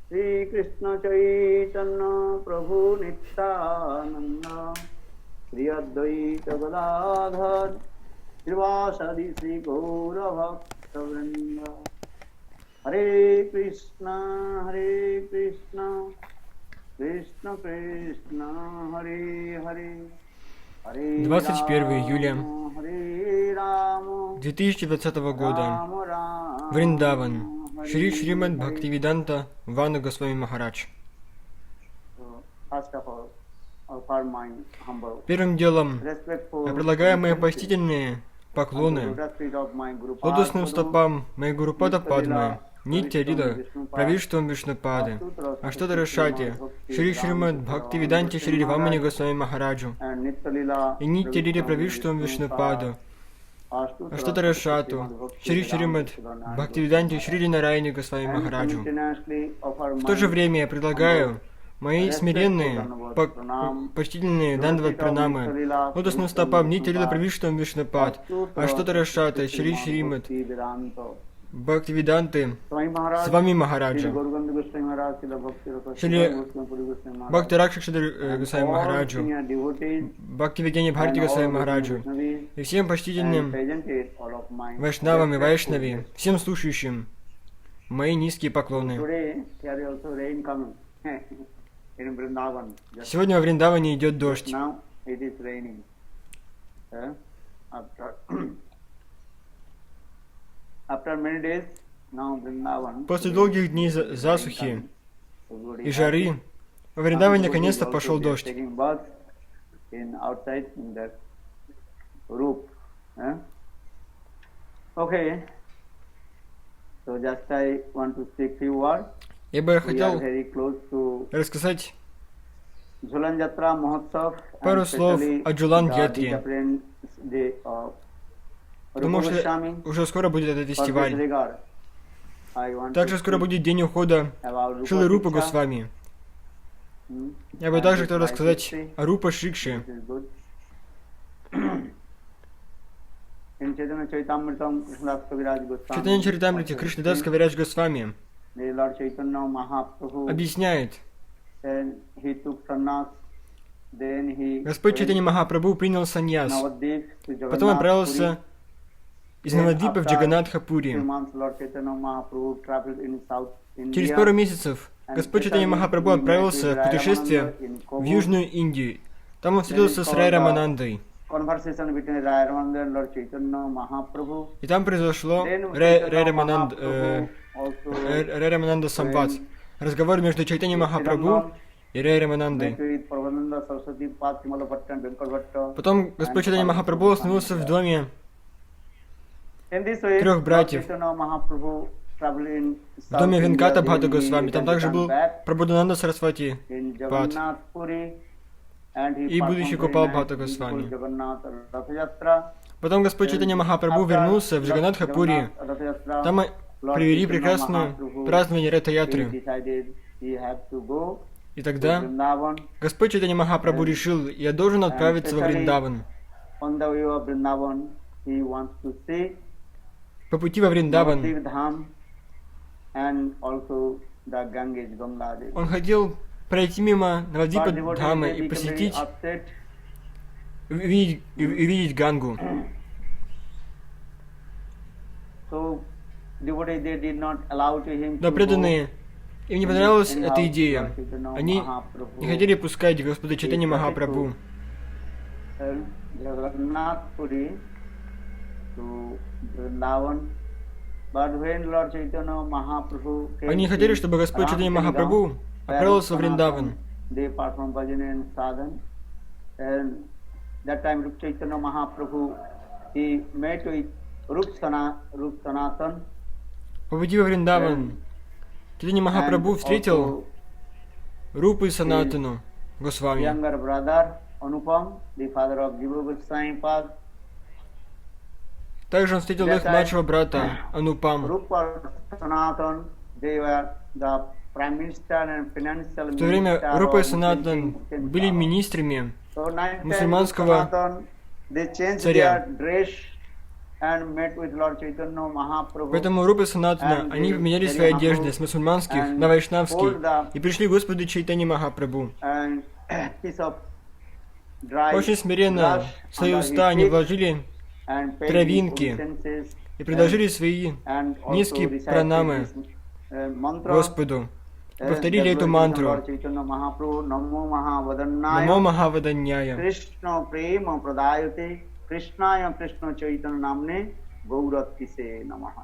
Shri Krishna Chaitanya Prabhu Nityananda Shri Advaita Gadadhar Srivasadi Sri Gaura Bhakta Vrinda Hare Krishna Krishna Krishna Hare Hare Hare 21 июля Rama Hare Rama 2020 года. Rama Rama Вриндаван. Шри Hare Шримад Hare. Бхактивиданта Вану Госвами Махарадж. So, first of all, offer my humble Первым делом respectful я предлагаю мои почтительные поклоны лотосным стопам моей Гурупада Падмы, Нитья Рида, Правиштвам Вишнупады, Аштада Рашати, Шри Шримад Бхактивиданте Шри Ривамани Госвами Махараджу и Нитья Рида Правиштвам Вишнупаду, Аштада Рашату, Шри Шримад Бхактивиданте Шри Нараяни Госвами Махараджу. В то же время я предлагаю мои смиренные, почтительные дандават пранамы лотосным стопам Нитья Рида Правиштвам Вишнупад, Аштада Рашата, Шри Шримад Бхактивиданты Свами Махараджа, Шри Бхакти Ракшакшадар Госвами Махараджу, Бхакти Вигьяни Бхарти Госвами Махараджу и всем почтительным вайшнавам и вайшнави, всем слушающим мои низкие поклоны. Сегодня во Вриндаване идет дождь. После долгих дней засухи и жары во Вриндаване наконец-то пошел дождь. Я бы хотел рассказать пару слов о Джулан-ятре, потому что уже скоро будет этот фестиваль. Также скоро будет день ухода Шилы Рупы Госвами. Я бы также хотел рассказать о Рупа Шикше. В Чайтанья Чаритамрите Кришнадас Кавирадж Госвами объясняет, Господь Чайтанья Махапрабху принял саньяс, потом отправился из Навадвипа в Джаганатха-Пури. Через пару месяцев Господь Чайтанья Махапрабху отправился в путешествие в Южную Индию. Там он встретился с Рай Раманандой. И там произошло Рай Рамананда Самвад. Разговор между Чайтаньей Махапрабху и Рай Раманандой. Потом Господь Чайтанья Махапрабху остановился в доме трех братьев. В доме Венката Бхата Госвами. Там также был Прабхудананда Сарасвати Пад и будущий Гопал Бхата Госвами. Потом Господь Чайтанья Махапрабху вернулся в Джаганатха-Пури. Там провели прекрасное празднование Ратха-ятры. И тогда Господь Чайтанья Махапрабху решил, я должен отправиться во Вриндаван. По пути во Вриндаван он хотел пройти мимо Навадвипа Дхамы и посетить, увидеть Гангу. Но преданные, им не понравилась эта идея. Они не хотели пускать Господа Чайтанья Махапрабху. Они не хотели, чтобы Господь Чайтанья Махапрабху отправился во Вриндаван. По пути во Вриндаван Чайтанья Махапрабху встретил Рупу и Санатану Госвами. Также он встретил их младшего брата Анупам. В то время Рупа и Санатан были министрами мусульманского царя. and met with Lord Chaitanya Mahaprabhu. Поэтому Рупа Санатана, And они they поменяли very свои humble одежды с мусульманских and на вайшнавские hold the и пришли к Господу Чайтани Махапрабху. and piece of dry Очень смиренно grass в свои under уста his они feet вложили and paid his травинки obeisances и предложили свои and also низкие recited пранамы this, mantra. Господу. И повторили That эту Lord мантру. Chaitanya Mahaprabhu Namo Mahavadannaya Намо Махаваданьяя. Krishna Prema Pradayate Krishnaya Krishna Chaitanya Namne Gauratise Namaha.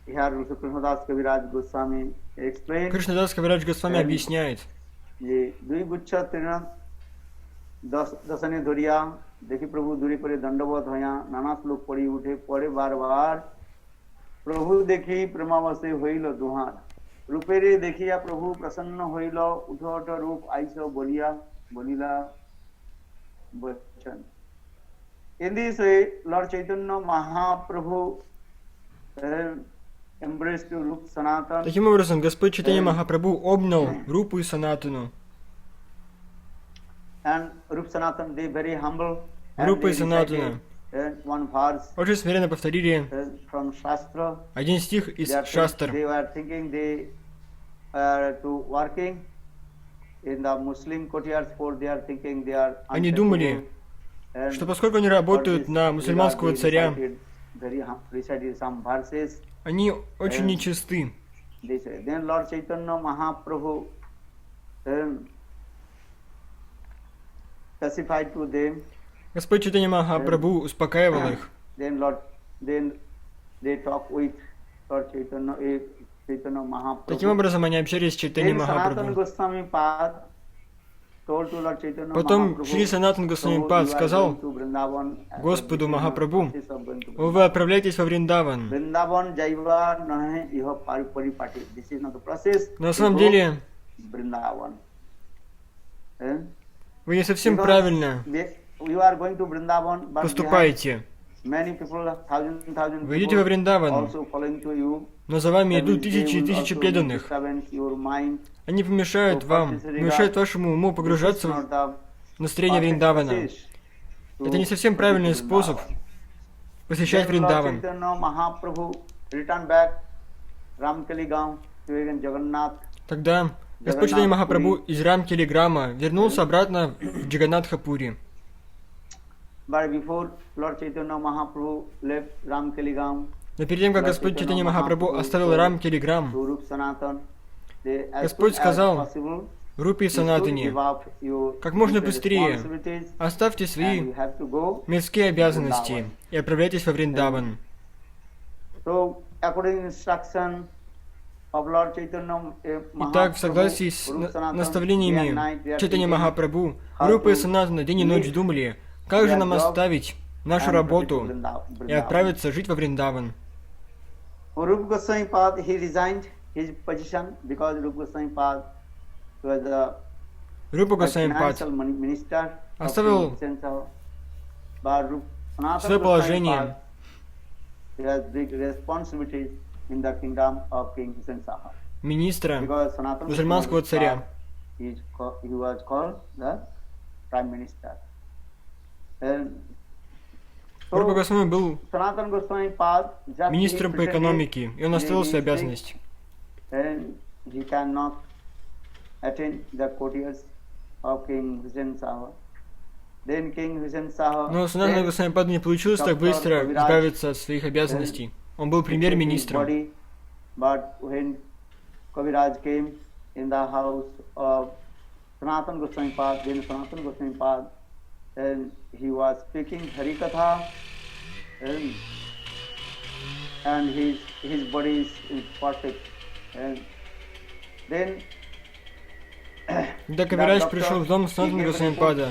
Here also Krishnadas Kaviraj Goswami explained Кришнадас Кавирадж Госвами объясняет, যে দুই গুচ্ছ তৃণ দশনে ধরিয়া দেখি প্রভু দূরে করে দণ্ডবত হইয়া নানা শ্লোক পড়ি উঠে পরে বারবার প্রভু দেখি প্রেমাবশে হইল দুহার রূপেরে দেখিয়া প্রভু প্রসন্ন হইল উঠ উঠ রূপ আইস বলিয়া বলিলা বচন। In this way, Lord Chaitanya Mahaprabhu embraced Rup Sanatan. таким образом, Господь Чайтанья Махапрабху обнял Рупу и Санатану. And Rup Sanatan, they very humble. And Рупа и they Санатана recited, one verse очень смиренно повторили from Shastra. один стих из Шастр. They were thinking they are to working in the Muslim courtyards for they are thinking they are Они думали, and что поскольку они работают на мусульманского царя, recited some verses. они очень нечисты. They say, then Lord Chaitanya Mahaprabhu specified to them. Господь Чайтанья Махапрабху успокаивал их. Then they talk with Lord Chaitanya Mahaprabhu. Таким образом, они общались с Чайтаньей Then Sanatana Махапрабху. Goswami Pad told to Lord Chaitanya Потом Mahaprabhu, Шри Санатан Госвами "So Пад you are сказал going to Vrindavan, Господу Махапрабху, practice of going to вы отправляетесь во Вриндаван. Vrindavan Jaiva Nahe Iha Paripati. This is not the process. Но на самом деле, Vrindavan. вы не совсем правильно You are going to Vrindavan, but поступаете. many people, thousand Вы идете во people Вриндаван, also following to you. но за вами That идут means тысячи they и will тысячи also преданных. disturbance your mind. Они помешают вам, помешают вашему уму погружаться This is not the в настроение perfect Вриндавана. process to Это не совсем правильный go to способ Vrindavan. посещать Then Lord Вриндаван. Chaitanya Mahaprabhu returned back Ramkali Gaon to Jagannath. Тогда Господь Чайтанья Махапрабху из Рам-Телеграма вернулся обратно в Джаганнатхапури. But before Lord Chaitanya Mahaprabhu left Ramkali Gaon, Но перед тем, как Господь Чайтанья Махапрабху оставил Рам-Телеграм, to Rup Sanatan, they as Господь soon as сказал possible, Рупе и you should Санатане, give up your как можно быстрее responsibilities оставьте and свои you have to go. мирские обязанности и отправляйтесь во Вриндаван. So, according to instruction of Lord Chaitanya Итак, в согласии с наставлениями Чайтанья Махапрабху, Рупа и Санатана день и ночь думали, как же нам оставить нашу работу и отправиться жить во Вриндаван. Rupa Goswami Pad, he resigned his position because Rupa Goswami Pad was the Рупа Госвами Пад financial minister of оставил King Sensao. But Sanatana свое Goswami положение Pad, he has big responsibilities in the kingdom of King Sensao. министра Because Sanatana мусульманского Goswami царя. Pad, he was called the prime minister. And Рупа Госвами был Sanatana Goswami Pad just министром по he pretended экономике, и он оставил свою he is sick обязанность. and he cannot attend the courtiers of King Hussain Shah. Then King Hussain Shah. Но Санатана Госвами Паду не получилось так быстро избавиться от своих обязанностей. Он был премьер-министром. But when Kaviraj came in the house of Sanatana Goswami Pad, then Sanatana Goswami Pad, and he was speaking Harikatha, and his body is perfect. And then Когда Кавирач пришел в дом Санатана Госвами Пада,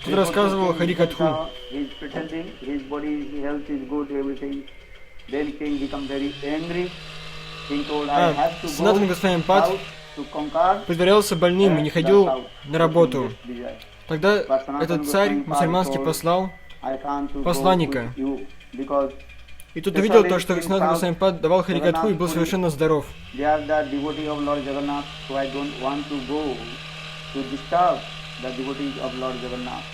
тот рассказывал Харикатху. He is pretending his body, his health is good, everything. Then king become very angry. King told, I have to Санатана go Госвами Пад out to conquer притворялся больным и не ходил на работу. Vijay. Тогда этот царь мусульманский послал I can't to посланника. go with you because И тут увидел то, что Санатана Госвами Пад давал Харикатху и был совершенно здоров. they are the devotee of Lord Jagannath, so I don't want to go to disturb the devotees of Lord Jagannath.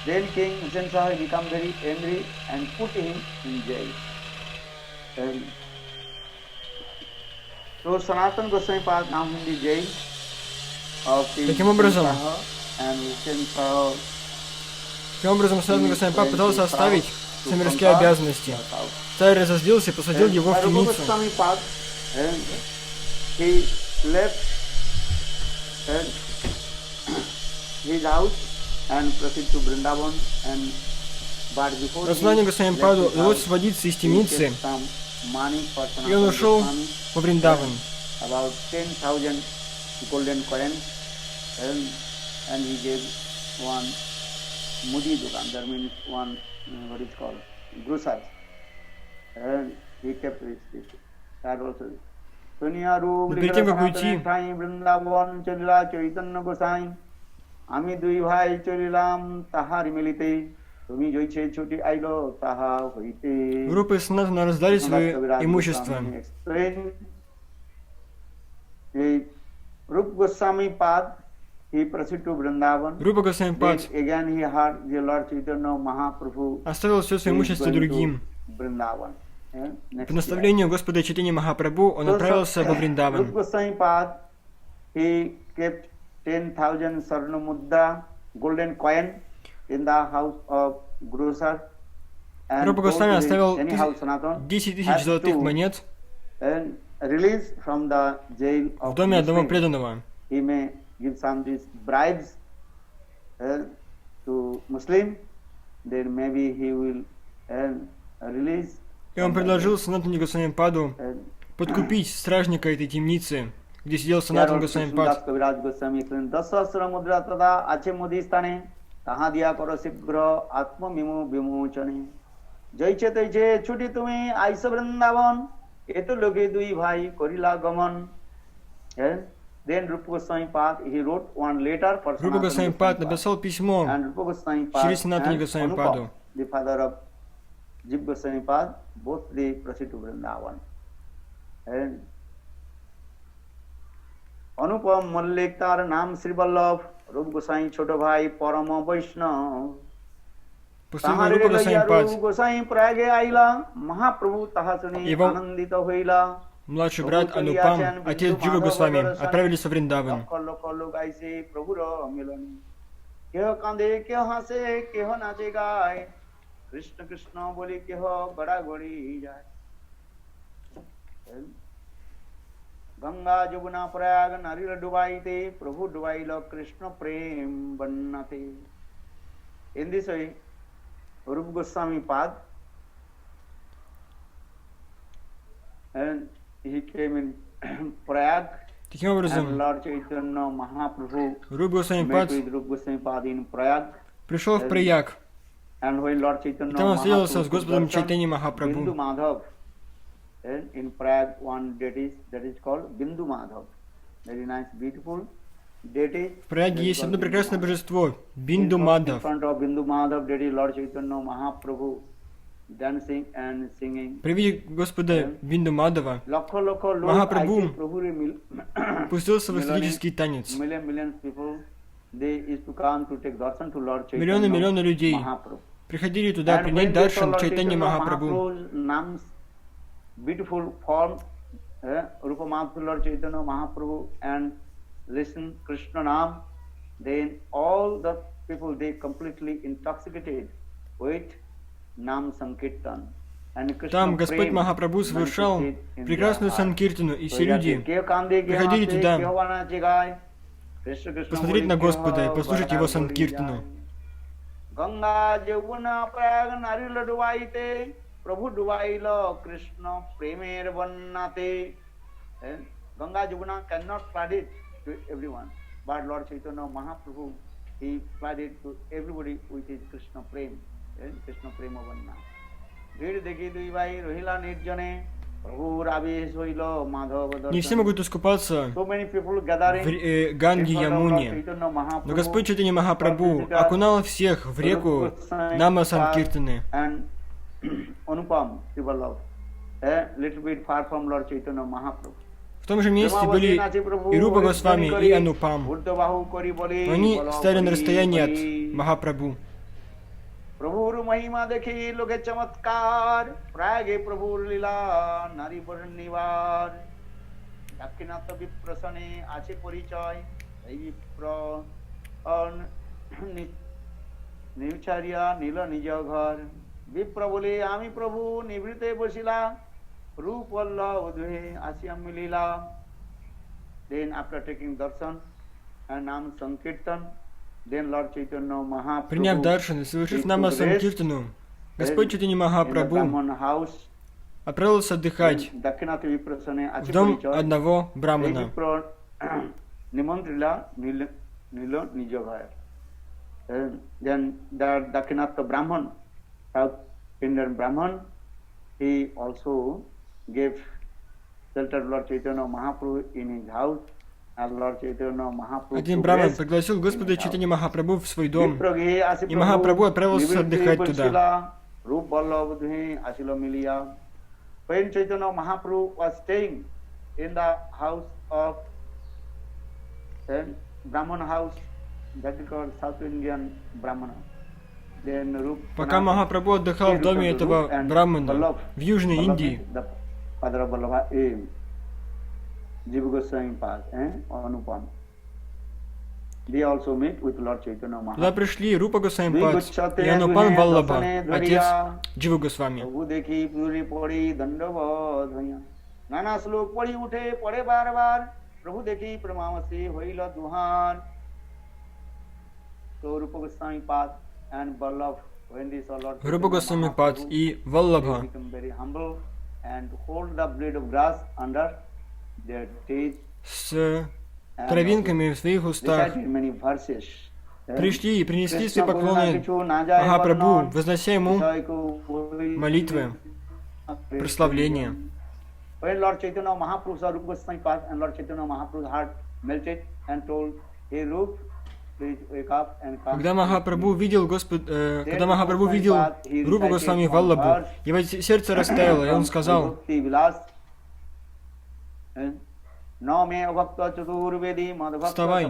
Then King Hussain Shah became very angry and put him in jail. And so Sanatana Goswami Pad now in the jail of King Таким образом, and Hussain Shah. Таким образом, Санатана Госвами Пад пытался оставить свои мирские обязанности. Царь разозлился и посадил его в темницу. He left his house and proceeded to Vrindavan and but before Санатана Госвами Паду удалось освободиться из темницы, и он ушел во Вриндаван. About 10,000 golden coins and he gave one mudi dukan, that means one what is called grusaj, and he kept it. That also. Но перед тем, как уйти, বৃন্দাবন চলিলা চৈতন্য গোসাই, আমি দুই ভাই চলিলাম তাহার মিলিতে, তুমি জইছে ছুটি আইলো তাহা হইতে। группы Санатана раздали свое имущество. Rupa Goswami Pad, he proceeded to Vrindavan. Рупа Госвами Пад Again he heard the Lord Chaitanya Mahaprabhu оставил все свое имущество другим. Vrindavan. По наставлению Господа Чайтаньи Махапрабху он отправился во Вриндаван. Rupa Goswami Pad, he kept 10,000 Sarna Mudda, golden coin, in the house of Guru Sar. Рупа Госвами оставил 10 тысяч золотых монет в доме одного преданного. He may give some these bribes to Muslim, then maybe he will release. И он предложил Санатане Госвами Паду подкупить стражника этой темницы, где сидел Санатана Госвами Пад. জয়ছে তৈছে ছুটি তুমি আইস বৃন্দাবন, এত লোকে দুই ভাই করিলা গমন। Then Rupa Goswami Pad, he wrote one letter for Рупа Госвами Пад написал письмо через Санатана Госвами Паду. The father of Jiva Goswami Pad, both they proceed to Vrindavan. And Anupam Mallik তার নাম শ্রী বল্লভ, রূপ গোসাই ছোট ভাই পরম বৈষ্ণব। После Рупа Госвами Пад গোসাই প্রয়াগে আইলা, মহাপ্রভু তাহা শুনি আনন্দিত হইলা। младший брат Анупам, отец Джива Госвами, отправились во Вриндаван. কৃষ্ণ কৃষ্ণ বলি কেহ গড়াগড়ি যায়। গঙ্গা যমুনা প্রয়াগ নারীর ডুবাইতে, প্রভু ডুবাইল কৃষ্ণ প্রেম বন্যাতে। In this way, Rupa Goswami Pad, and he came in Prayag, Таким образом, and Lord Chaitanya Mahaprabhu Рупа Госвами met Пад with Rupa Goswami Pad in Prayag. пришел в Праяг, And when Lord Chaitanya и там он встретился с Mahaprabhu Господом darshan Чайтаньи Bindu Махапрабху. Madhav, and in Prayag one deity that is called Bindu Madhav, very nice, beautiful deity. В Праяге есть одно прекрасное божество, Бинду In Мадхав. front of Bindu Madhav deity, Lord Chaitanya Mahaprabhu dancing and singing. При виде Господа Бинду Мадхава Lakho lakho log Mahaprabhu aise Prabhu re пустился в экстатический танец. Millions people, they used to come to take darshan to Lord Chaitanya Миллионы людей Mahaprabhu. приходили туда And принять when they saw даршан Lord Чайтаньи Chaitanya Махапрабху. Mahaprabhu's name's beautiful form, Rupa Madhav Lord Chaitanya Mahaprabhu, and listen Krishna Nam, then all the people, they completely intoxicated with Nam Sankirtan. And Krishna Там Господь prem Махапрабху совершал manifested in прекрасную their heart. санкиртану, и все So люди that they приходили туда Krishna Krishna посмотреть Boli на Господа и Keho послушать Его Bala санкиртану. Boli গঙ্গা যমুনা প্রয়াগ নারীল ডুবাইতে, প্রভু ডুবাইল কৃষ্ণ প্রেমের বন্যাতে। গঙ্গা Jamuna cannot flood it to everyone, but Lord Chaitanya Mahaprabhu, he flooded to everybody with his Krishna prem, Krishna prema বন্যা। ভিড় দেখি দুই ভাই রহিলা নির্জনে, প্রভুর আবেশ হইল মাধব Не দর্শনে। все могут искупаться So many people gathering в Ганге in front of Lord Ямуне, Chaitanya но Mahaprabhu. Господь Чайтаньи Махапрабху окунал всех в реку Нама Санкиртаны. And Anupam Srivallabh, a little bit far from Lord Chaitanya Mahaprabhu. В том же месте были и Рупа Госвами, и Анупам. Но они стояли на расстоянии от Махапрабху. प्रभुर महिमा देखी लोके चमत्कार प्रागे प्रभुर लीला नारी निवार दाक्षिणात्य विप्रसने आछे परिचय এই বিপ্র নিউচারিয়া নীল নিজ ঘর বিপ্র বলে আমি প্রভু নিভৃতে বসিলা রূপ বল্লভ দুহে আসিয়া মিলিলা then after taking darshan and nam sankirtan then Lord Chaitanya Mahaprabhu Приняв даршан и совершив нама санкиртану, Господь Чайтанья Махапрабху отправился отдыхать в дом одного брамана. Nimantrila Nilo Nijogaya. Then the Dakshinatha Brahman, South Indian Brahman, he also gave shelter to Lord Chaitanya Mahaprabhu in his house, and Lord Chaitanya Mahaprabhu. Один браман пригласил Господа Чайтанья Махапрабху в свой дом, и Махапрабху отправился отдыхать туда. When Chaitanya Mahaprabhu was staying in the house of Brahman house, that is called South Indian Brahmana. Then Пока Махапрабху отдыхал в доме этого брамана в Южной Индии, Father of Vallabha, Jiva Goswami Pad, Anupam. They also met with Lord Chaitanya Mahaprabhu. туда пришли Рупа Госвами Пад и Анупан Валлабха, отец Дживы Госвами. प्रभु देखी पूरी पड़ी दंडवत भैया नाना श्लोक पढ़ी उठे पढ़े बार बार प्रभु देखी प्रमावसी होइल दुहान. So Rupa Goswami Pad and Vallabha, when they saw Lord Рупа Госвами Пад и Валлабха they become very humble and hold the blade of grass under their teeth. с травинками в своих устах Recited many verses. пришли и принесли свои поклоны Махапрабху, вознося ему молитвы, прославления. When Lord Chaitanya Mahaprabhu saw Rupa Goswami Pad and Lord Chaitanya Mahaprabhu's heart melted and told, "Hey Rup, please wake up and come." Когда Махапрабху видел Рупу Госвами Валлабху, его сердце растаяло, и он сказал: «Вставай,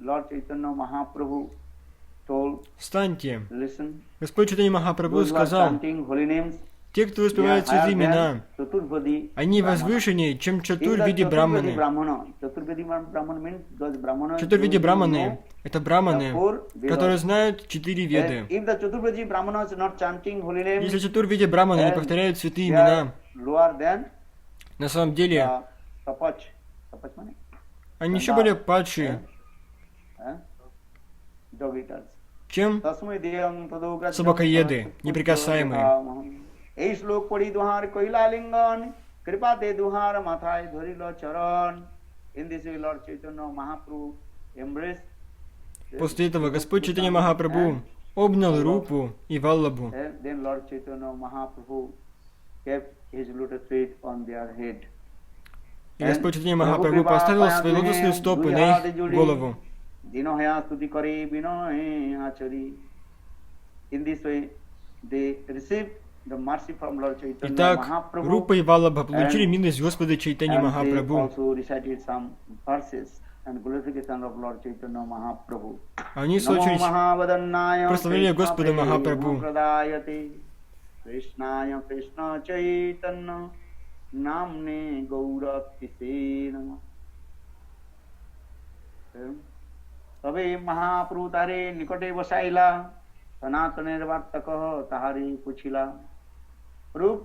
Lord Chaitanya Mahaprabhu told, встаньте». listen, Господь Чайтанья Махапрабху those who are сказал: chanting holy names, те, кто they are воспевает higher святые имена, than Chaturvedi они Brahmana. возвышеннее, чем In the Чатурвиди Chaturvedi Браманы. Brahmana, Chaturvedi Brahmana means those Brahmanas Чатурвиди who Браманы know — это браманы, которые знают 4 веды. if the Chaturvedi Brahmanas are not chanting holy names, Если Чатурвиди Браманы не повторяют святые they are имена, lower than на самом деле the Tapach. Tapach means они еще более падшие, dog eaters. чем собакоеды, неприкасаемые. এই শ্লোক পড়ি দুহার কইলা লিঙ্গন কৃপাতে দুহার মাথায় ধরিল চরণ. In this way Lord Chaitanya Mahaprabhu embraced. После этого Господь Чайтанья Махапрабху обнял Рупу и Валлабху. Then Lord Chaitanya Mahaprabhu kept his lotus feet on their head. И Господь Чайтанья Махапрабху поставил свои лотосные стопы на их голову. Dinohaya stuti kare vinoy achari. In this way they received the mercy from Lord Chaitanya Итак, Mahaprabhu. Рупа и Валлабха получили милость Господа Чайтаньи And they Махапрабху. also recited some verses and glorification of Lord Chaitanya Mahaprabhu. Они Namo случились Mahavadannaya прославление Господа Махапрабху. Pradayate Krishnaya Krishna Chaitanya Namne Gauratise Namah. তবে মহাপ্রভু তারে নিকটে বসাইলা সনাতনের বার্তক তাহারি পুছিলা রূপ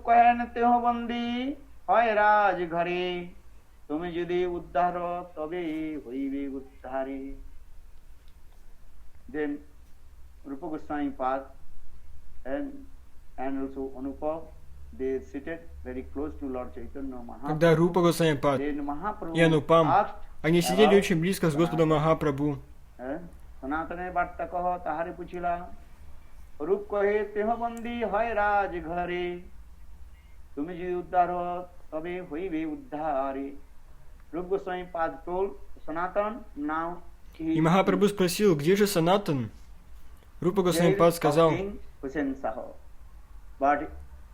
কহেন তেহ বন্দী হয় রাজ ঘরে তুমি যদি উদ্ধার তবে হইবে উদ্ধারে. Then Rupa Goswami Pad and also Anupa, they seated very close to Lord Chaitanya Mahaprabhu. Когда Рупа Госвами Пад Then Mahaprabhu и Анупам, asked, они сидели очень близко с Господом Махапрабху. সনাতনের বার্তা কহ তাহারে পুছিলা রূপ কহে তেহ বন্দী হয় রাজ ঘরে তুমি যদি উদ্ধার তবে হইবে উদ্ধারে. Rupa Goswami Pad told Sanatan, now И Махапрабху спросил, где же Санатан? Рупа Госвами Пад сказал: But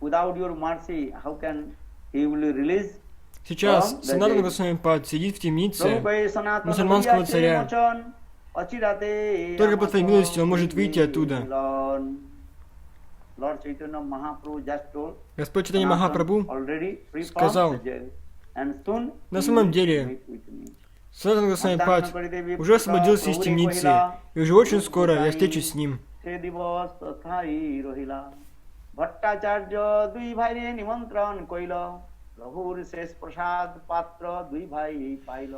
without your mercy, how can he will release? Сейчас from the Санатан jail? Госвами Пад сидит в темнице प्रभु कहे सनातन мусульманского भैया царя. मोचन, अचिराते Только по твоей आमाको милости он может выйти оттуда. मिलन. Lord Chaitanya Mahaprabhu just told Господь Чайтанья Sanatan Махапрабху already free from сказал, the jail, and soon на he самом will деле, meet with me. Санатан Госвами Пад уже освободился из темницы, и уже очень скоро я встречусь с ним. से दिवस थाई रहिला भट्टाचार्य दुई भाइले निमन्त्रण कइल प्रभुर शेष प्रसाद पात्र दुई भाइ पाइल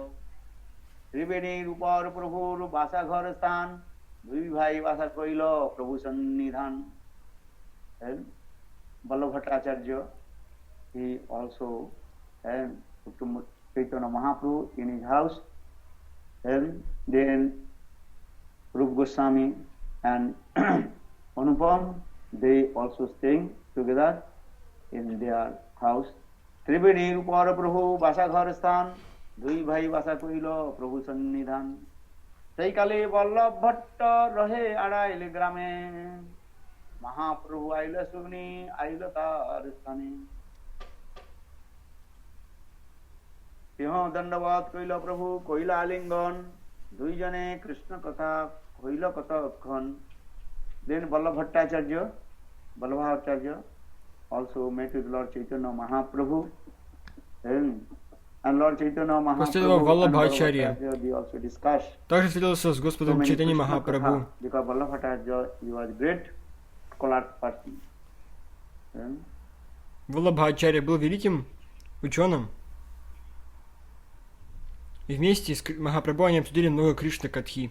त्रिवेणी रूपर प्रभुर बासा घर स्थान दुई भाइ बासा कइल प्रभु सन्निधान. Vallabha Bhattacharya, he also took Chaitanya Mahaprabhu in his house, and then Rupa Goswami and Anupam, they also staying together in their house. Triveni Rupara Prabhu Basa Ghar Sthan, Dui Bhai Basa Kuilo Prabhu Sannidhan. Saikale Vallabha Bhatta Rahe Adaile Grame, Mahaprabhu Aila Sugni Aila Tar Sthane. Siho Dandavat Koila Prabhu Koila Alingan, Dui Jane Krishna Katha Koila Katha Khan. Then Vallabha Bhattacharya also met with Lord Chaitanya Mahaprabhu. And Lord Chaitanya Последовал Mahaprabhu Валлабхачарья. they also discussed Также встретился с Господом Чайтаньей Махапрабху. because Vallabha Bhattacharya he was a great scholar person. Валлабхачарья был великим ученым. И вместе с Махапрабху они обсудили много Кришна Катхи.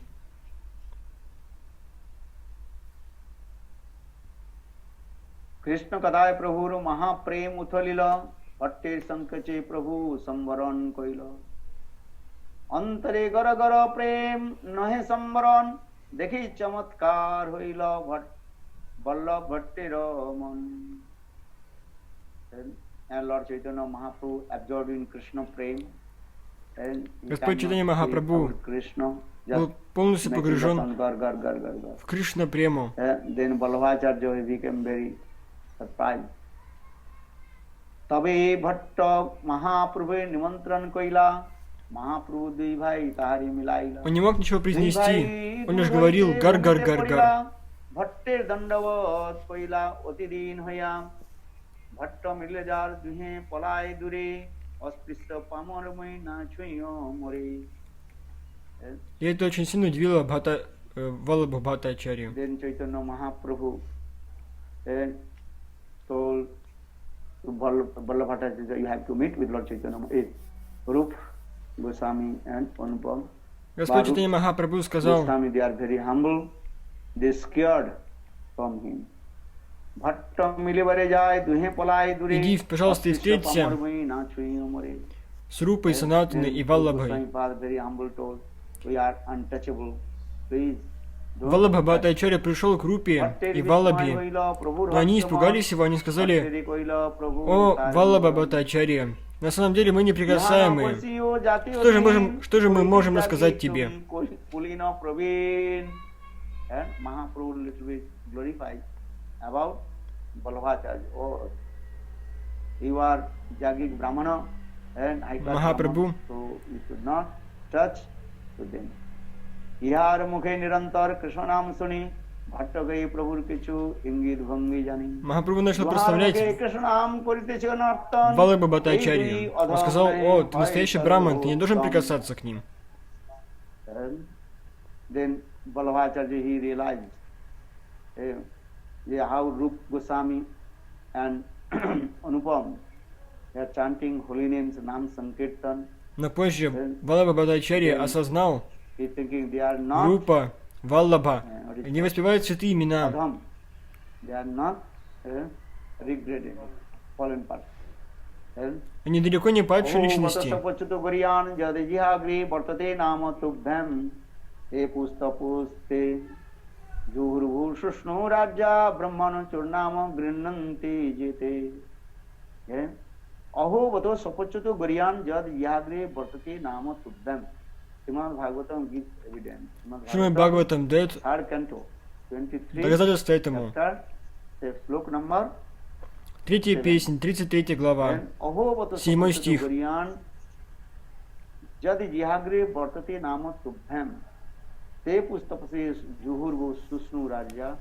कृष्ण कदाय प्रभुर महाप्रेम उथलिल भट्टे संकचे प्रभु संवरण कइल अंतरे गर गर प्रेम नहे संवरण देखि चमत्कार होइल वल्लभ भट्टेर मन. And Lord Chaitanya Mahaprabhu absorbed in Krishna prem. Господь Чайтанья Махапрабху был полностью погружен в Кришна прему. Then Vallabhacharya became very surprised. तबे भट्ट महाप्रभु निमंत्रण कइला महाप्रभु दुई भाई तारी मिलाइला. Он не мог ничего произнести, он лишь говорил гар-гар-гар-гар. भट्टेर दंडवत कइला अति दिन होया भट्ट मिले जार दुहे पलाय दूरे अस्पृश्य पामर मैना छुइयो मोरे. И это очень сильно удивило Валлабха Бхаттачарью. Then Chaitanya Mahaprabhu told Vallabha Bhattacharya, you have to meet with Lord Chaitanya Rupa Goswami and Anupam. Господь Чайтанья Махапрабху сказал, Goswami, they are very humble, they scared from him. Bhatta mile bare jai duhe palai dure. иди, пожалуйста, и встреться с Рупой, Санатаной и Валлабхой. Very humble told, we are untouchable. Please. Валлабха Бхаттачарья пришел к Рупе и Валлабхе, но они испугались его, они сказали: «О, Валлабха Бхаттачарья, на самом деле мы неприкасаемые. Что же мы можем рассказать тебе?» About Vallabhacharya. Oh, you are Jagik Brahmana and I Mahaprabhu, so you should not touch to them. Ihar mukhe nirantar Krishna naam suni bhatta gai prabhur kichu ingit bhangi jani. Махапрабху начал прославлять Валлабха Бхаттачарью. Он сказал: «О, ты настоящий браман, ты не должен прикасаться к ним». Then Vallabhacharya he realized how Rupa Goswami and Anupam they are chanting holy names, Nam Sankirtan. Но позже Валлабха Бхаттачарья осознал, He thinking they are not Рупа, Валлабха, они воспевают святые имена. Adham. They are not regretted, fallen part. Они далеко не падшие личности. Juhurvushushnu Raja Brahmana Churnama Grinnanti Jete. Aho Vato Sapachutu Guriyan Jad Yagre Bhartate Nama Tuddham. Srimad Bhagavatam gives evidence. Шримад Бхагаватам дает Third canto, 23 доказательство этому. chapter, sloka number Третья песнь, 33 глава, Then, Ahovata 7 стих. Guriyan, Jadi Jihagre Vartate Nama Tubhyam, Te Pustapase Juhurvo Susnu Raja,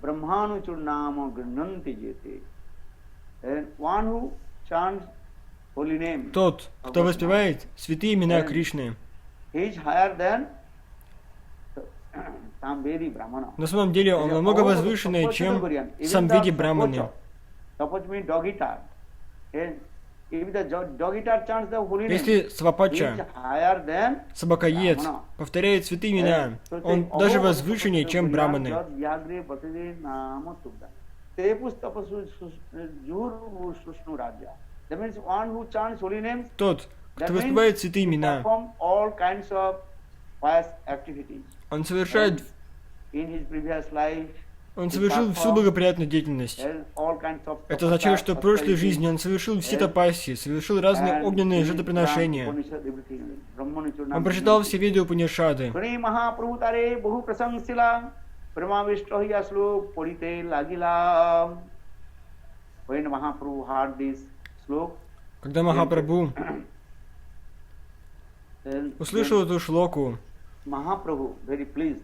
Brahmanu Churnama Grananti Jete. And one who chants holy name, Тот, кто воспевает святые имена Кришны, he is higher than Samvedi Brahmana. на самом деле он намного возвышенный, чем Самведи Браманы. Suppose me dog eater. If the dog eater chants the holy name, Если he is Свапача, higher than собакоед, повторяет святые имена, он даже возвышеннее, чем Браманы. That means one who chants holy names, Тот, that кто means воспевает святые he имена, perform all kinds of pious activities. он совершает, In his previous life, он совершил всю благоприятную деятельность. and all kinds of Это означает, что в прошлой жизни он совершил все тапаси, совершил разные огненные жертвоприношения. Он прочитал все Веды Упанишады. Shri Mahaprabhu tare bahu prasangsila Brahmavishto hiya slok porite lagila. When Mahaprabhu heard this slok, Когда Махапрабху then услышал эту шлоку Mahaprabhu very pleased.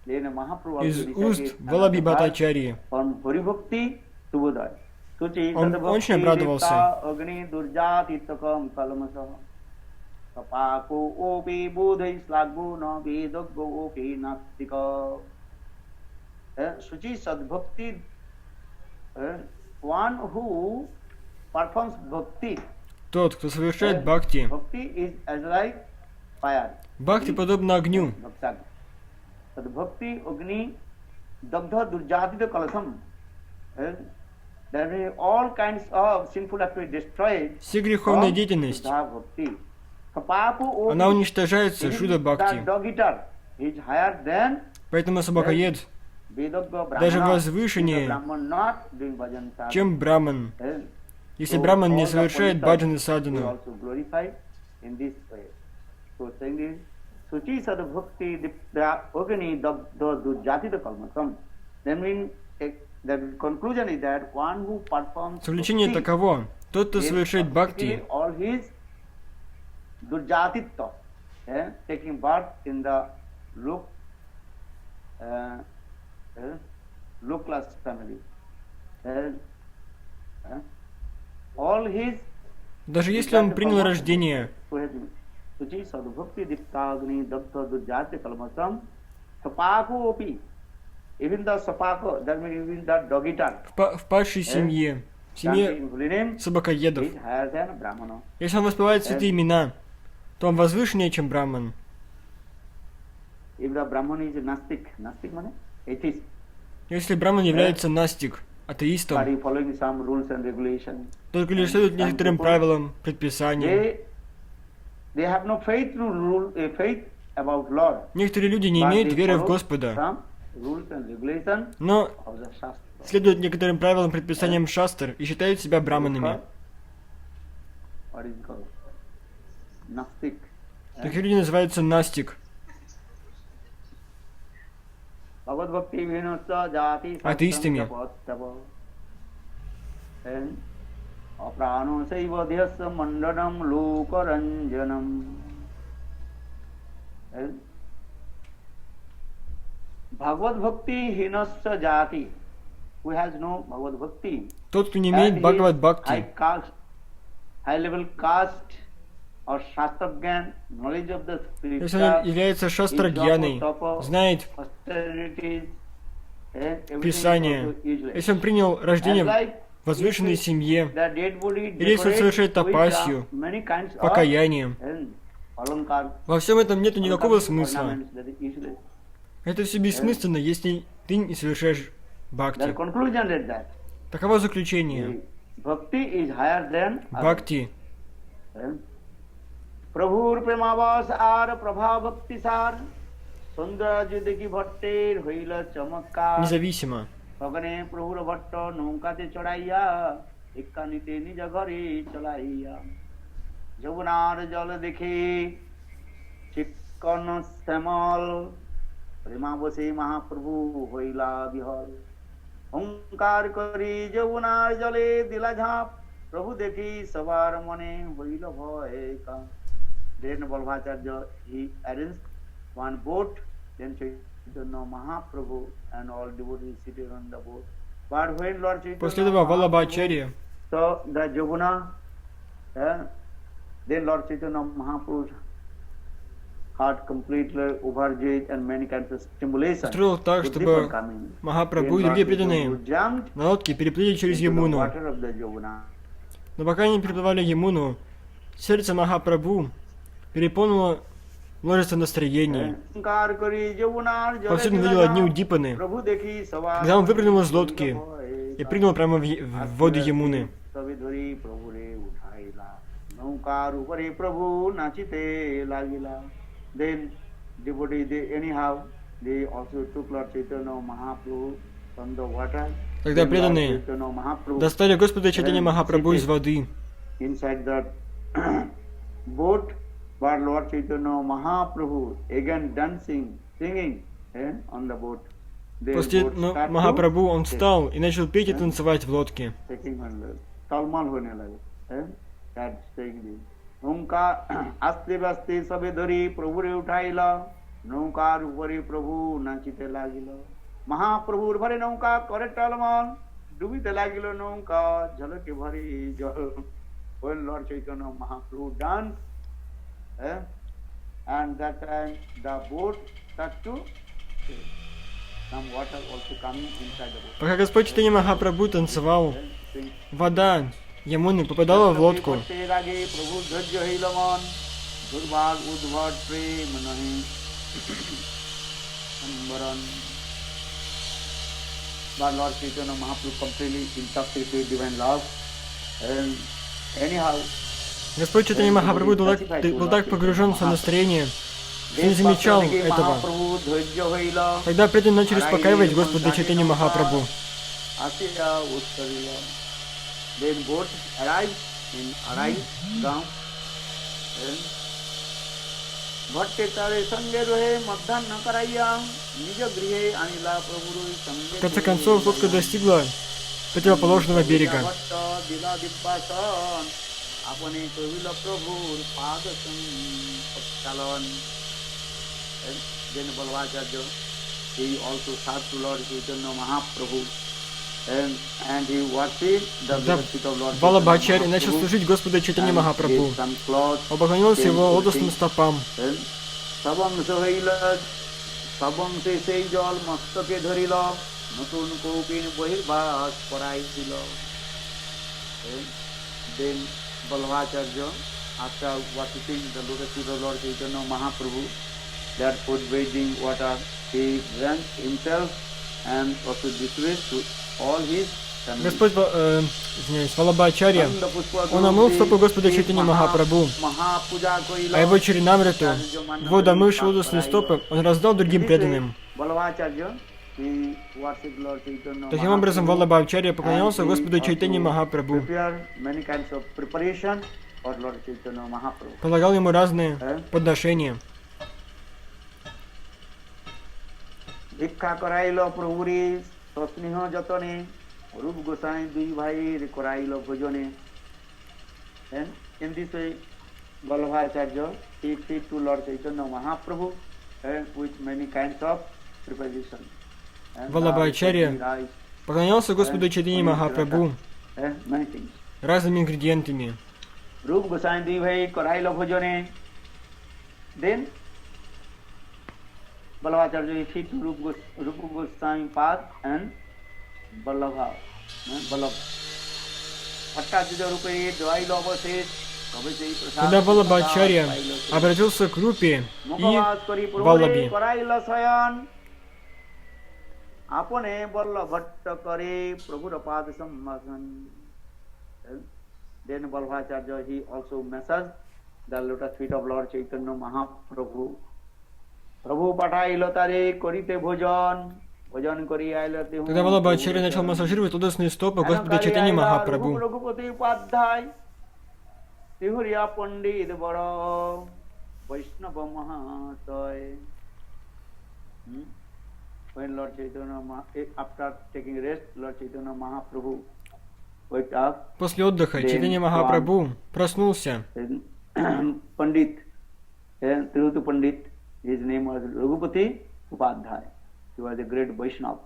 Then Mahaprabhu из also уст recited Валабхи another verse Бхаттачарьи, on Haribhakti Subodaya. Suchi Он sadbhakti очень обрадовался. dipta agni durjati takam kalmasa. Kapako opi bodhai slaggo na vedaggo opi nastika. Suchi sadbhakti, one who performs bhakti. тот, кто совершает бхакти. Bhakti is as like fire. Бхакти подобно огню. Bhaktag. Sadbhakti agni dagdha durjatita kalasam. That is all kinds of sinful activities destroyed. Все греховная деятельность, Bhakti. Kapapu она уничтожается even Шуда the Бхакти. dog eater is higher than Поэтому собакоед Vedagga даже Brahmana. возвышеннее, If the Brahman not doing bhajan sadhana, чем Браман. then Если so Браман не all the совершает bodhisattvas баджан и will садану, also glorify in this way. So saying is, Suchi sadbhakti dipta agni dagdha durjatita kalmasam. That means the conclusion is that one who performs совлечение bhakti таково. Тот, кто is совершает бхакти, all his durjatitva, taking birth in the low class family. All his даже если он принял рождение Suchi sadbhakti diptagni dagdha durjatita kalmasam sapako opi. Even the sapako, that means even the dog eater, в падшей семье, в семье chanting holy name, собакоедов, is higher than Brahmana. если он воспевает святые имена, то он возвышеннее, чем Браман. If the Brahman is a Nastik means atheist, Если Браман является настик, атеистом, are following some rules and regulations, только лишь следует некоторым правилам, предписаниям. they have no faith about Lord. Некоторые люди не But имеют they веры в follow Господа, some rules and regulations но of the Shastra. следуют некоторым правилам, предписаниям шастр и считают себя браманами. What is it called? Nastik. Такие люди называются настик. Bhagavad Bhakti Vinasa Jati Атеистами. Aprano Saiva Dhyasa Mandanam Lokaranjanam. Bhagavad Bhakti Hinasa Jati, who has no Bhagavad Bhakti, Тот, кто не имеет Бхагавад high Бхакти, caste, high level caste or Shastra Gyan, knowledge of the если он scripture, является шастрагьяной, знает austerities, everything Писание, is also useless. если он принял рождение And like в возвышенной семье, the dead body или если он decorated совершает with тапасию, many kinds of покаянием, alankar, во всем этом нет никакого смысла. ornaments, that is useless. Это все бессмысленно, если ты не совершаешь The бхакти. conclusion is that Таково заключение. bhakti is higher than others. Бхакти. প্রভুর প্রেমাবাস আর প্রভা ভক্তি সার সৌন্দর্য দেখি ভট্টের হইল চমৎকার Независимо. গগনে প্রভুর ভট্ট নৌকাতে চড়াইয়া একানিতে নিজ ঘরে চলাইয়া যমুনার জল দেখে চিক্কন শ্যামল প্রেমাবশে মহাপ্রভু হইলা বিহল ओंकार करी যমুনার জলে দিলা ঝাঁপ প্রভু দেখি সবার মনে হইল ভয় কাম then Balbhacharya he arranged one boat then Chaitanya Mahaprabhu and all devotees seated on the boat but when Lord Chaitanya После этого Валабхачарья saw the Yamuna then Lord Chaitanya Mahaprabhu had completely overjoyed and many kinds of stimulation устроил так, to чтобы different coming. Махапрабху и Then Lord другие Chaitanya преданные jumped на лодке переплыли через into the Ямуну. water of the Yamuna. Но пока они переплывали Ямуну, сердце Махапрабху переполнило множество настроений. Повсюду видел одни удипаны. Когда он выпрыгнул из лодки и прыгнул прямо в воды Ямуны. Then devotee anyhow they also took Lord Chaitanya Mahaprabhu from the water. Тогда преданные достали Господа Чайтанья Махапрабху из воды. Inside that boat, but Lord Chaitanya Mahaprabhu again dancing, singing on the boat. После Махапрабху он встал и начал петь и танцевать в лодке. टलमल होने लगे नौका आस्ते बास्ते सबे धरी प्रभु रे उठाइल नौकार उपरे प्रभु नाचिते लागिल महाप्रभुर भरे नौका करे टलमल डूबिते लागिल नौका झलके भरी जल when Lord Chaitanya Mahaprabhu danced and that time the boat start to some water also coming inside the boat. Пока Господь Чайтанья Махапрабху танцевал, вода Ямуны попадала в лодку. But Lord Chaitanya Mahaprabhu completely intoxicated divine love and anyhow Господь Чайтанья Махапрабху был так погружен в свое настроение, что не замечал этого. Тогда преданные начали успокаивать Господа Чайтанья Махапрабху. Then boat arrived in Arai गांव भट्टे तारे संगे रहे मध्याह्न कराइया निज गृहे अनिला प्रभु संगे В конце концов, лодка достигла противоположного берега. अपने कविल प्रभुर पाद संचालन then Balbhacharya he also served to Lord Chaitanya Mahaprabhu and he worshipped the feet of Lord Валабхачарья начал служить Господу Чайтанья Махапрабху. Он поклонился его лотосным стопам. सबम से সেই জল মস্তকে ধরিল নতুন কৌপিন বহির্বাস করাইছিল then Balbhacharya after worshipping the lotus feet of Lord Chaitanya Mahaprabhu that food bathing water he drank himself and also distributed to all his family. Господь, Валабхачарья, он омыл стопы Господа Чайтанья Махапрабху, а его Чаринамриту, воду омывшие лотосные стопы, он раздал другим преданным. Таким образом, Валабхачарья поклонялся Господу Чайтанья Махапрабху, предлагал ему разные подношения. ভিক্ষা করাইল প্রভুরে সস্নেহ যতনে রূপ গোসাই দুই ভাই করাইল ভোজনে in this way Balbhacharya he fed to Lord Chaitanya Mahaprabhu with many kinds of preparation. Валабхачарья поклонялся Господу Чайтанья Махапрабху разными ингредиентами. রূপ গোসাই দুই ভাই করাইল ভোজনে then Balbhacharya he fed to Rupa Goswami Pad and Vallabha. Когда Валабхачарья обратился к Рупе и Валлабе, अपने बल्ल भट्ट करे प्रभुर पाद सम्मासन then Balbhacharya he also massaged the lotus feet of Lord Chaitanya Mahaprabhu. प्रभु पठाइल तारे करिते भोजन भोजन करी आइल ते Тогда Валабхачарья начал массажировать лотосные стопы Господа Чайтанья Махапрабху. रघुपति उपाध्याय तिहुरिया पंडित बड़ वैष्णव महाशय when Lord Chaitanya, after taking rest, Lord Chaitanya Mahaprabhu waked up. После отдыха Then Чайтанья Махапрабху проснулся. Then Pandit, Tirutu Pandit, his name was Raghupati Upadhyay. He was a great Vaishnava.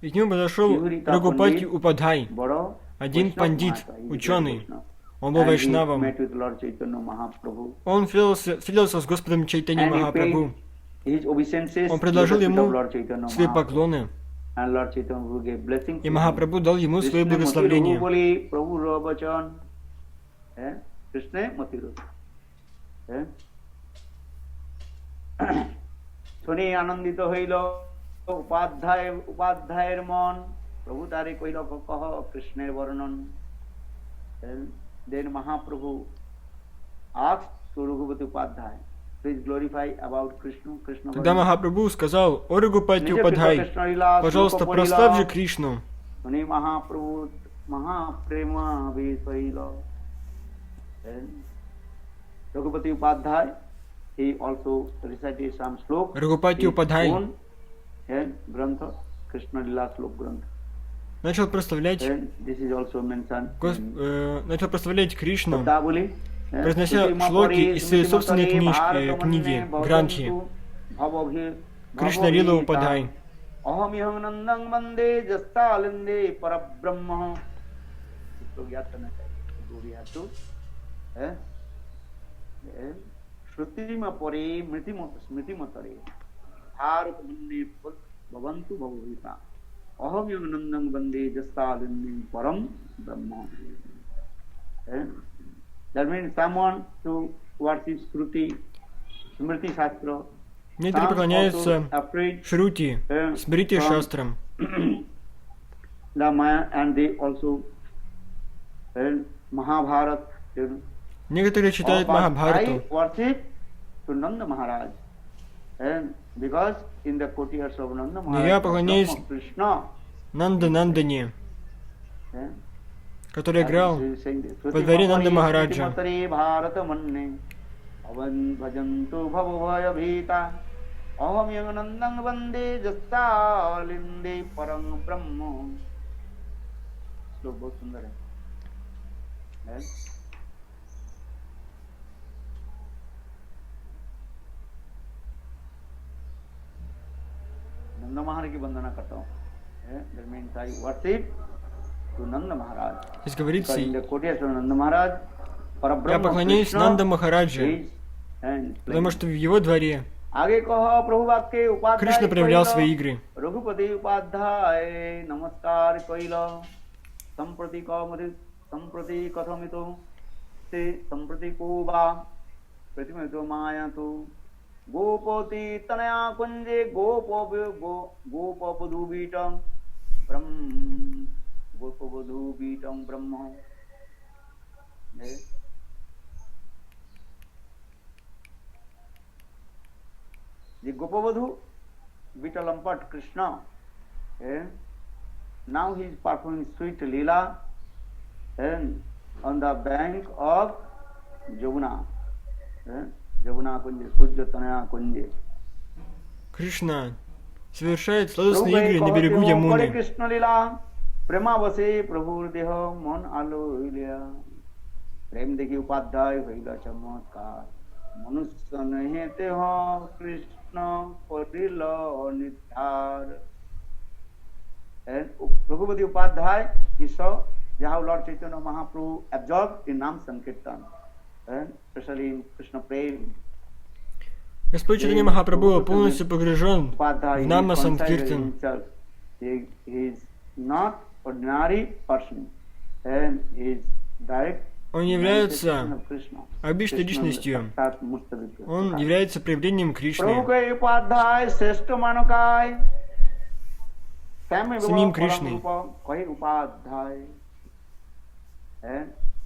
И к нему подошел Рагупати Упадхай, Boro один Vaishnava пандит, Mahata, he is a ученый. Vaishnava. Он был And he вайшнавом. met with Lord Chaitanya Mahaprabhu. Он встретился с Господом Чайтаньей And he Махапрабху. paid his obeisances Он to предложил the feet ему of Lord Chaitanya свои Mahaprabhu. поклоны, And Lord Chaitanya gave blessing и to him. Махапрабху дал ему свои Krishna благословения. Mati Prabhu Rabachan. Krishna Mati শুনি আনন্দিত হইল উপাধ্যায়ের মন প্রভু তারে কইল কহ কৃষ্ণের বর্ণন then Mahaprabhu asked to Raghupati Upadhyay, please glorify about Krishna. Тогда Махапрабху сказал: «О Рагупати Упадхай, пожалуйста, прославь же Кришну». শুনি Mahaprabhu Mahaprema Visvail. Raghupati Upadhyay, he also recited some sloka. Рагупати Упадхай Grantha, Krishna Lila Slok Grantha. начал прославлять, This is also mentioned начал прославлять Кришну, Shtabdavali, произнося шлоки из своей собственной книги Грантхи. Кришна Лила Упадхай. Aham nandang bande jastalinde parabrahma. इसको याद करना चाहिए. We have to श्रुतिमा परे स्मृति मतरे भारत मुन्ने भवन्तु भवभूता अहम नंदं वंदे जस्तालिन्ने परम ब्रह्म. That means someone to worship Shruti, Smriti Shastra. Некоторые поклоняются Шрути, Смрити Шастрам. The Maya and they also Mahabharat. Некоторые читают Махабхарату. Worship to Nanda Maharaj. And because in the courtyards of Nanda Но я Maharaj, поклоняюсь Krishna, Нанда Нандане, который играл во дворе Нанда Махараджа. भजन्तु भवभयभीता अहम नंदं वंदे जस्तालिंदे परम ब्रह्म. श्लोक बहुत सुंदर है. नंद महाराज की वंदना करता हूँ. That means I worship to Nanda Maharaj. Здесь говорится, In the courtyard of Nanda Maharaj, я поклоняюсь Нанда Махараджа, потому что в его дворе Кришна проявлял свои игры. Raghupati Upadhyay namaskar kaila samprati kathamito te samprati kuba pratimito mayatu gopati tanaya kunje gopavadhubitam brahma. The Gopavadhu Vitalampat Krishna, now he is performing sweet Leela on the bank of Jamuna. Jamuna Kunje, Sujya Tanaya Kunje. Кришна совершает сладостные игры на берегу Ямуны. Krishna Leela, Premavase Prabhu Deha Mon Alo Ilya. Prem Dekhi Upadhyay Vaila Chamatkar. मनुष्य नहीं ते हो कृष्ण परिलो निधार. Raghupati Upadhyay he saw how Lord Chaitanya Mahaprabhu absorbed in Nam Sankirtan, especially in Krishna Prem. Господь Чайтанья Махапрабху полностью погружен в Нама Санкиртан. He is not ordinary person, and he is direct. Он является обычной личностью. Он является проявлением Кришны. Самим Кришной.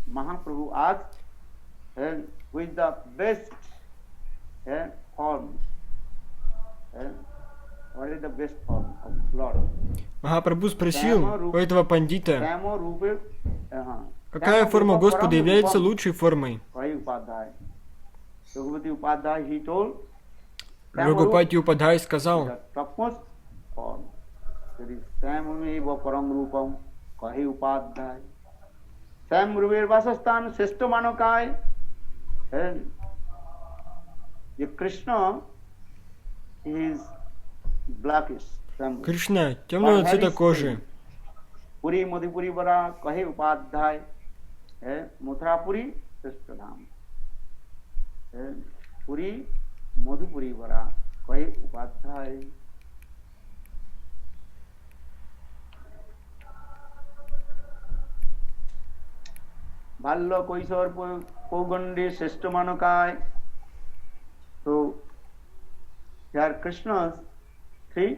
Mahaprabhu asked, who is the best form? What is the best form of Lord? Махапрабху спросил у этого пандита, какая форма Господа является лучшей формой? Рагупати Упадхай сказал, form. There is Sameva Parang Rupam, Kahi Upadhyay. Sam Ruber Vasastan, Sesto Manokai. And the Krishna is blackish. Кришна темного цвета кожи. Puri Madhupuri Vara, Kahi Upadhyay. Muthurapuri, Sreshta Dham. Puri Madhupuri Vara, Kahi Upadhyay. Balla Koisor Pogande Sestamanokai. So there are Krishna's three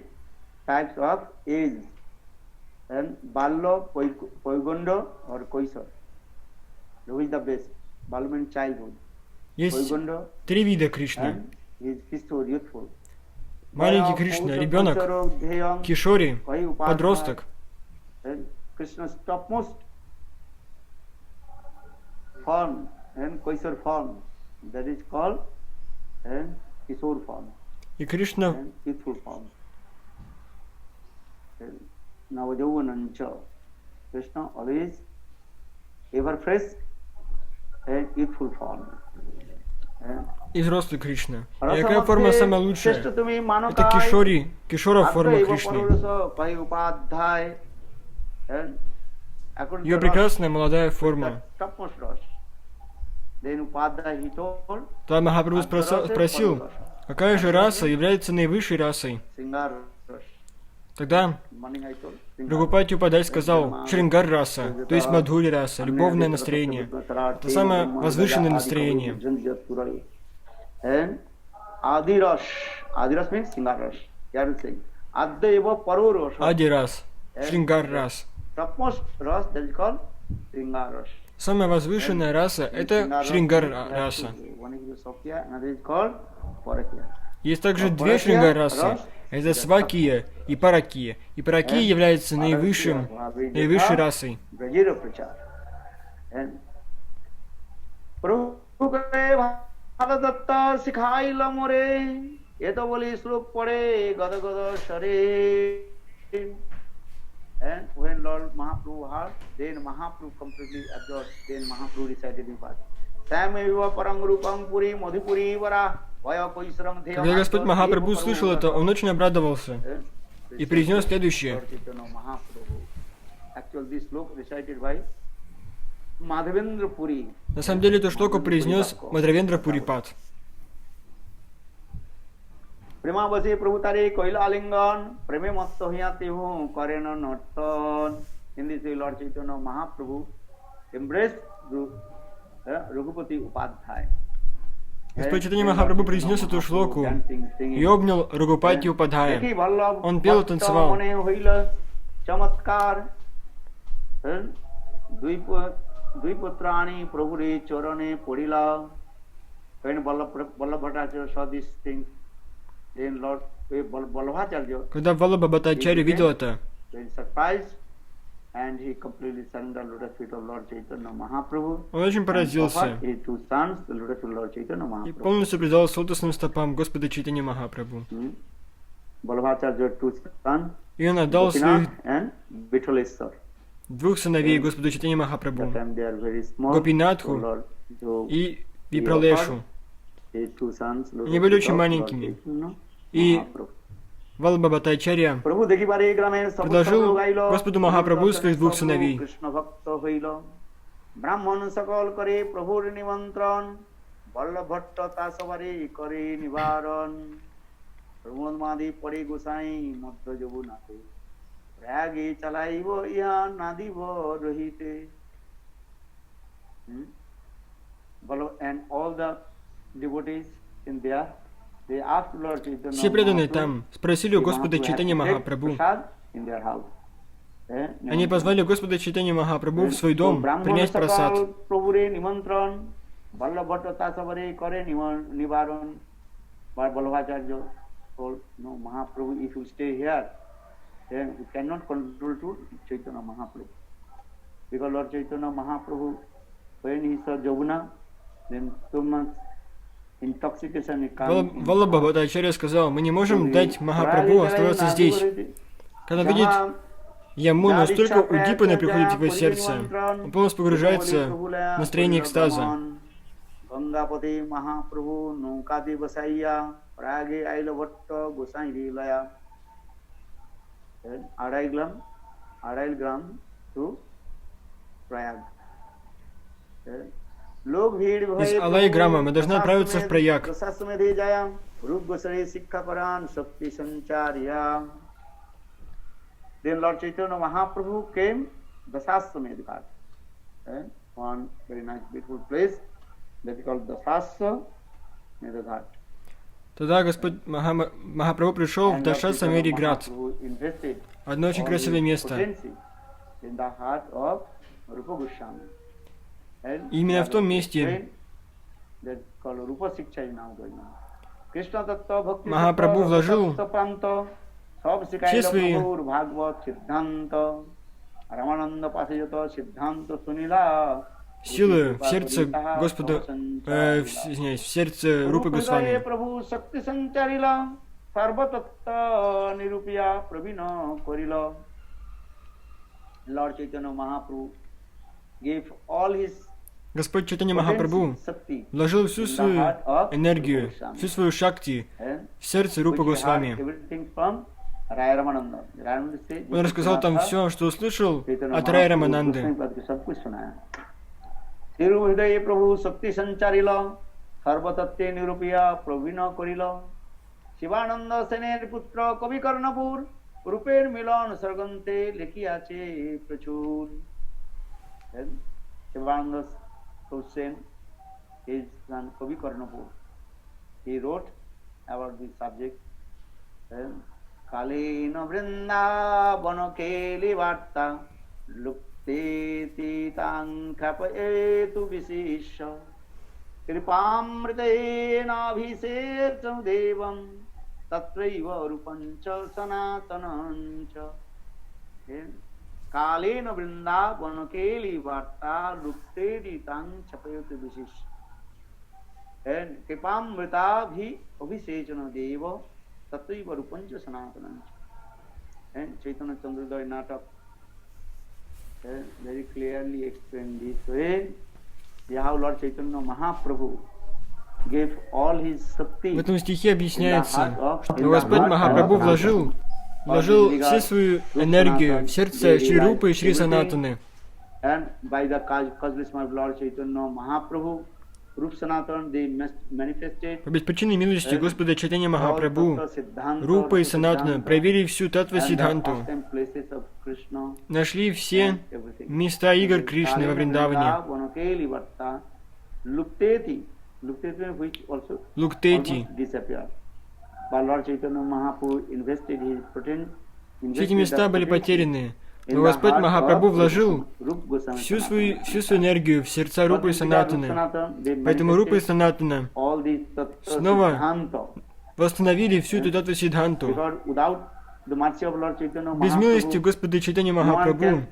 types of age. And Balla, Poigondo or Koisor. Who is the best? Balla means childhood. Есть три вида Кришны. Youthful. Маленький Кришна, ребенок, Кишори, подросток. Krishna's topmost form and Koisor form, that is called and Kishore form. И Кришна and youthful form. Navajauvanancha. Krishna always ever fresh and youthful form. и взрослый Кришна. И какая форма самая лучшая? Это Кишори, Кишора форма Кришны. Ее прекрасная молодая форма. Тогда Махапрабху спросил, какая же раса является наивысшей расой? Тогда Рагупати Упадай сказал, Шрингар раса, то есть Мадхури раса, любовное настроение. Это самое возвышенное настроение. Ади рас, Шрингар рас. Самая возвышенная раса – это Шрингар раса. Есть также две Шрингар расы. Это Свакия и Паракия. И Паракия является наивысшей расой. And when Lord Mahaprabhu heard, then Mahaprabhu completely absorbed, then Mahaprabhu recited the verse. Sameva parang rupam puri madhupuri vara vaya koisram dhya. Когда Господь Махапрабху услышал это, он очень обрадовался и произнес следующее. На самом деле, эту шлоку произнес Мадхавендра Пурипад. Premavase Prabhutare Koila Alingan, Preme Mattohyati Hum, Karena Norton. In this way, Lord Chaitanya Mahaprabhu embraced Raghupati Upadhyay. Господь Чайтанья Махапрабху произнес эту шлоку и обнял Рагупати Упадхая. Он пел и танцевал. Chamatkar, Dviputrani Prabhure Chorane Purila. When Vallabhatacharya saw these things, когда Валлабха Бхаттачарья видел это, он очень поразился и полностью предался лотосным стопам Господа Чайтаньи Махапрабху. И он отдал своих двух сыновей Господу Чайтаньи Махапрабху, Гопинатху и Випралешу. Они были очень маленькими. И Валлабха Бхаттачарья предложил Господу Махапрабху своих двух сыновей. And all the devotees in there, they asked Lord Chaitanya. Все преданные там спросили у Господа Чайтаньи Махапрабху. Они позвали Господа Чайтаньи Махапрабху в свой дом принять прасад. But Vallabhacharya told, no, Mahaprabhu, if you stay here, then you cannot control to Chaitanya Mahaprabhu. Because Lord Chaitanya Mahaprabhu, when he saw Jamuna, then so much intoxication it comes in. Валлабха Бхаттачарья сказал, мы не можем дать Махапрабху оставаться здесь. Когда видит Ямуну, настолько удипанно приходит в его сердце, он полностью погружается в настроение экстаза. Gangapati Mahaprabhu Naukadi Vasaiya Prage Ailavata Gosai Lilaya. Araigram to Prayag. Из Алайграма мы должны отправиться в Праяг. Then Lord Chaitanya Mahaprabhu came Dasaswamedh Ghat. One very nice beautiful place that is called Dasaswamedh Ghat. Тогда Господь Махапрабху пришел в Дашасвамедh Град. Одно очень красивое место. И именно в том месте Махапрабху вложил все свои силы в сердце Господа, извиняюсь, в сердце Рупы Госвами. Господь Чайтанья Махапрабху вложил всю свою энергию, всю свою шакти в сердце Рупы Госвами. Он рассказал там все, что услышал от Рай Рамананды. Shivananda Sener Putra Kavi Karnapur Ruper Milan Sargante Lekiache Prachur. Shivananda Hussain, his son Kavi Karnapur, he wrote about this subject. Kalina Vrindavan Keli Varta Lukte Titang Kapaetu Visisha Kripamritena Bhisetam Devam Tatraiva Rupancha Sanatanancha. Kalena Vrindavan Keli Varta Lukte Titang Kapaetu Visisha. And Kripamrita Bhi Abhisechana Deva Tattva Rupancha Sanatanancha. And Chaitanya Chandrodaya Natak very clearly explained this way. How Lord Chaitanya Mahaprabhu gave all his Shakti. В этом стихе объясняется, что Господь Махапрабху вложил всю свою энергию в сердце Шри Рупы и Шри Санатаны. And by the charisma of Lord Chaitanya Mahaprabhu, Rup Sanatan, they manifested. По беспричинной милости Господа Чайтанья Махапрабху, Рупа и Санатана проявили всю Татва Сиддханту, нашли все места игр Кришны во Вриндаване. Луктети. Все эти места были потеряны. Но Господь Махапрабху вложил всю свою энергию в сердца Рупы и Санатаны. Поэтому Рупа и Санатана снова восстановили всю эту Татву Сиддханту. Без милости Господа Чайтанья Махапрабху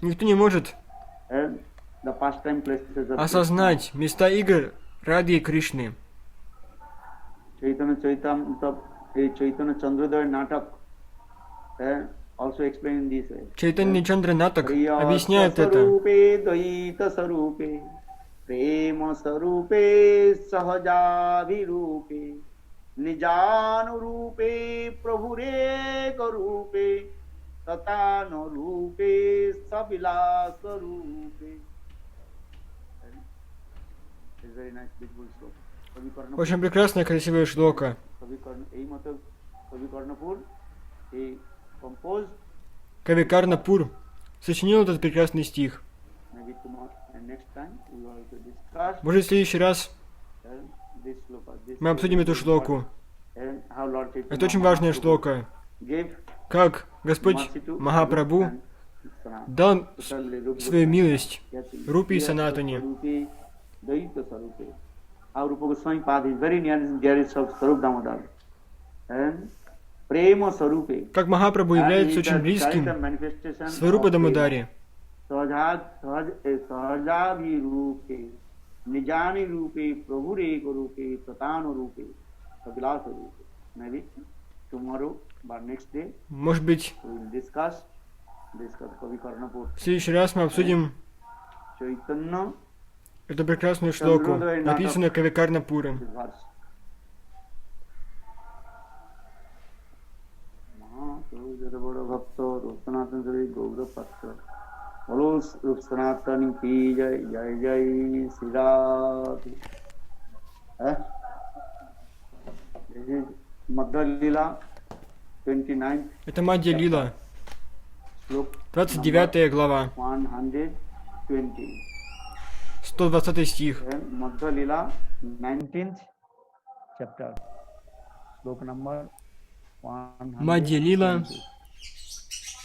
никто не может осознать места игр Радхи и Кришны. Чайтанья Чандра Натак объясняет это. Очень прекрасная, красивая шлока. Кави Карнапур сочинил этот прекрасный стих. Может, в следующий раз мы обсудим эту шлоку. Это очень важная шлока. Как Господь Махапрабху дал свою милость Рупе и Санатане. Как Махапрабху является очень близким Сварупа Дамодари. निजानी रूपे प्रभुरेक रूपे ततानु रूपे अभिलाष रूपे. Maybe tomorrow or next day Может быть, we will discuss Kavi Karnapur в следующий раз мы обсудим Chaitanya эту прекрасную шлоку, написанную Кавикарнапуром. verse. Hello, Sanatani ki jai, jai jai Sri Radhe. This is Madhya Lila 29th Это Мадья Лила, slok 29 глава, 120. 120 стих. And Madhya Lila 19th chapter slok number 120. Мадья Лила,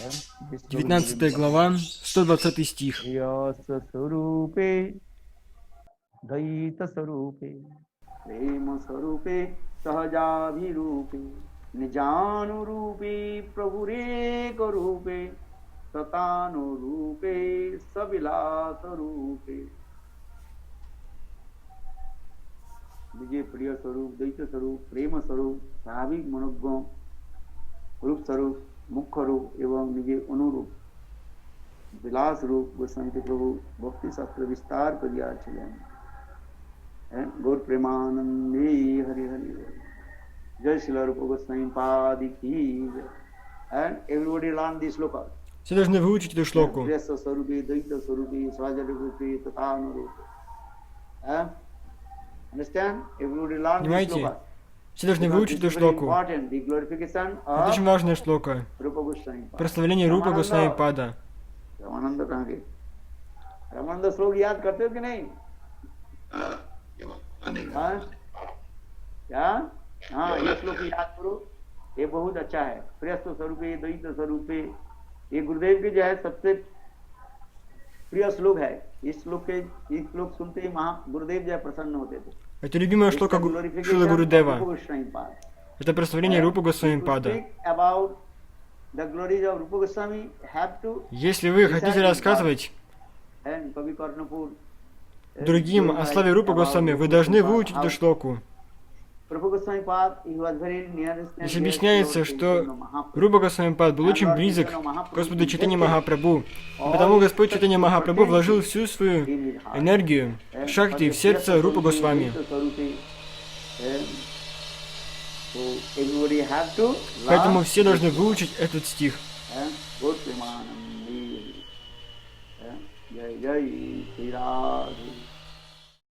And this slok 19 глава, 120 стих. Yasa Sarupe Daita Sarupe Prema Sarupe Sahajabhirupe Nijanu Rupe Prabhureka Rupe Tatanu Rupe Sabilasa Rupe. निजे प्रिय स्वरूप दैत्य स्वरूप प्रेम स्वरूप स्वाभाविक मनोज्ञ रूप स्वरूप मुख्य रूप एवं निजे अनुरूप विलास रूप गोस्वामी प्रभु भक्ति शास्त्र विस्तार करिया छिलेन. गौर प्रेमानंदे हरि हरि जय श्री रूप गोस्वामी पाद की. And everybody learn this sloka. Все должны выучить эту шлоку. Vyasa Sarupe Daita Sarupe Swajarupe Tatanu Rupe. Understand? Everybody learn this Понимаете? sloka. Все должны выучить эту шлоку. Это очень важная шлока. Прославление Рупа Госвами Пада. रामानंद कहाँ गए? रामानंद श्लोक याद करते हो कि नहीं? हाँ? क्या? हाँ, ये श्लोक याद करो. ये बहुत अच्छा है. प्रियस्थ स्वरूपे द्वैत स्वरूपे. ये गुरुदेव के जो है सबसे प्रिय श्लोक है. इस श्लोक सुनते ही गुरुदेव जो है प्रसन्न होते थे. Это любимая шлока Шила Гурудева. Это прославление Рупа Госвами Пада. Если вы хотите рассказывать другим о славе Рупа Госвами, вы должны выучить эту шлоку. Здесь объясняется, что Рупа Госвами Пад был очень близок к Господу Чайтанья Махапрабху. И потому Господь Чайтанья Махапрабху вложил всю свою энергию в шакти, в сердце Рупа Госвами. Поэтому все должны выучить этот стих. Jai Jai Sri Radhe.